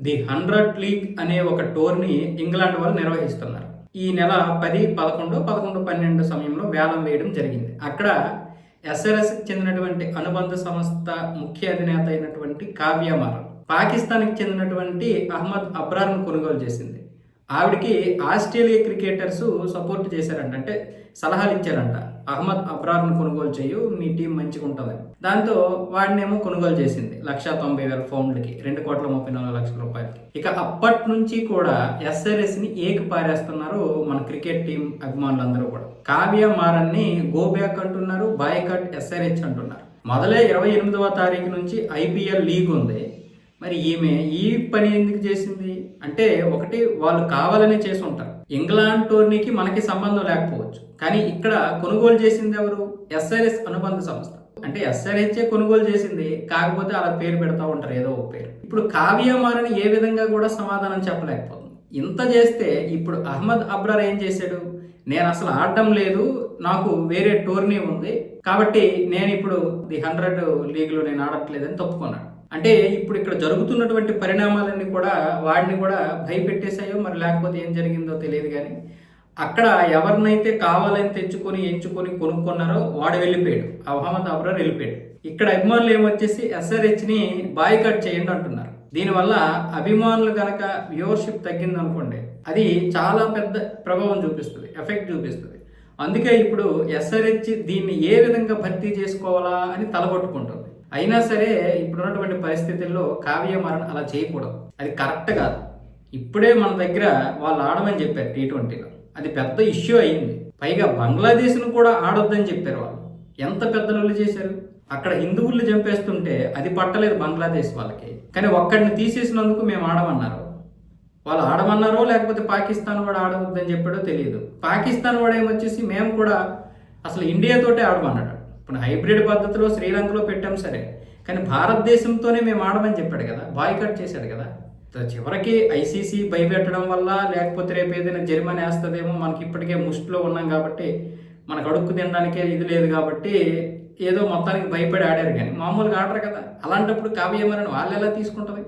The 100 league అనే ఒక టోర్ని England వాళ్ళు నిర్వహిస్తున్నారు. ఈ నెల 10, 11, 11, 12 సమయంలో వేలం వేయడం జరిగింది. అక్కడ ఎస్ఆర్ఎస్కి చెందినటువంటి అనుబంధ సంస్థ ముఖ్య అధినేత అయినటువంటి కావ్య మారన్ పాకిస్తాన్కి చెందినటువంటి అహ్మద్ అబ్రార్ను కొనుగోలు చేసింది. ఆవిడికి ఆస్ట్రేలియా క్రికెటర్స్ సపోర్ట్ చేశారంట, అంటే సలహాలు ఇచ్చారంట. అహ్మద్ అబ్రార్ను కొనుగోలు చేయు, మీ టీం మంచిగా ఉంటుందని. దాంతో వాడినేమో కొనుగోలు చేసింది 1,90,000 పౌండ్లకి, 2,34,00,000 రూపాయలకి. ఇక అప్పటి నుంచి కూడా ఎస్ఆర్ఎస్ని ఏకి పారేస్తున్నారు మన క్రికెట్ టీం అభిమానులందరూ కూడా. కావ్య మారన్ని గో బ్యాక్ అంటున్నారు, బాయ్కట్ ఎస్ఆర్హెచ్ అంటున్నారు. మొదలే 28వ తారీఖు నుంచి ఐపీఎల్ లీగ్ ఉంది. మరి ఈమె ఈ పని ఎందుకు చేసింది అంటే, ఒకటి వాళ్ళు కావాలనే చేసి ఉంటారు. ఇంగ్లాండ్ టోర్నీకి మనకి సంబంధం లేకపోవచ్చు, కానీ ఇక్కడ కొనుగోలు చేసింది ఎవరు? ఎస్ఆర్ఎస్ అనుబంధ సంస్థ. అంటే ఎస్ఆర్హెచ్ కొనుగోలు చేసింది, కాకపోతే అలా పేరు పెడతా ఉంటారు, ఏదో ఒక పేరు. ఇప్పుడు కావ్య మారని ఏ విధంగా కూడా సమాధానం చెప్పలేకపోతుంది. ఇంత చేస్తే ఇప్పుడు అహ్మద్ అబ్రార్ ఏం చేశాడు? నేను అసలు ఆడడం లేదు, నాకు వేరే టోర్నీ ఉంది, కాబట్టి నేను ఇప్పుడు ది 100 లీగ్లో నేను ఆడట్లేదని తప్పుకున్నాడు. అంటే ఇప్పుడు ఇక్కడ జరుగుతున్నటువంటి పరిణామాలన్నీ కూడా వాడిని కూడా భయపెట్టేశాయో మరి లేకపోతే ఏం జరిగిందో తెలియదు. కానీ అక్కడ ఎవరినైతే కావాలని ఎంచుకొని కొనుక్కున్నారో వాడు వెళ్ళిపోయాడు, అహ్మద్ అబ్రార్ వెళ్ళిపోయాడు. ఇక్కడ అభిమానులు ఏమొచ్చేసి ఎస్ఆర్హెచ్ని బాయ్కట్ చేయండి అంటున్నారు. దీనివల్ల అభిమానులు కనుక వ్యూవర్షిప్ తగ్గింది అనుకోండి, అది చాలా పెద్ద ప్రభావం చూపిస్తుంది, ఎఫెక్ట్ చూపిస్తుంది. అందుకే ఇప్పుడు ఎస్ఆర్హెచ్ దీన్ని ఏ విధంగా భర్తీ చేసుకోవాలా అని తలగొట్టుకుంటుంది. అయినా సరే ఇప్పుడున్నటువంటి పరిస్థితుల్లో కావ్య మారన్ అలా చేయకూడదు, అది కరెక్ట్ కాదు. ఇప్పుడే మన దగ్గర వాళ్ళు ఆడమని చెప్పారు T20లో, అది పెద్ద ఇష్యూ అయింది. పైగా బంగ్లాదేశ్ను కూడా ఆడొద్దని చెప్పారు వాళ్ళు. ఎంత పెద్ద లొల్లి చేశారు. అక్కడ హిందువుల్ని చంపేస్తుంటే అది పట్టలేదు బంగ్లాదేశ్ వాళ్ళకి, కానీ ఒక్కడిని తీసేసినందుకు మేము ఆడమన్నారు. వాళ్ళు ఆడమన్నారో లేకపోతే పాకిస్తాన్ వాడు ఆడవద్దని చెప్పాడో తెలియదు. పాకిస్తాన్ వాడు ఏమొచ్చేసి మేము కూడా అసలు ఇండియాతోటే ఆడమన్నాడు. ఇప్పుడు హైబ్రిడ్ పద్ధతిలో శ్రీలంకలో పెట్టాం సరే, కానీ భారతదేశంతోనే మేము ఆడమని చెప్పాడు కదా, బాయ్కట్ చేశాడు కదా. చివరికి ఐసీసీ భయపెట్టడం వల్ల, లేకపోతే రేపు ఏదైనా జరిమానా వేస్తుందేమో, మనకి ఇప్పటికే ముష్టిలో ఉన్నాం కాబట్టి, మనకు అడుక్కు తినడానికే ఇది లేదు కాబట్టి ఏదో మొత్తానికి భయపడి ఆడారు, కానీ మామూలుగా ఆడరు కదా. అలాంటప్పుడు కావ్య మారన్ వాళ్ళు ఎలా తీసుకుంటుంది?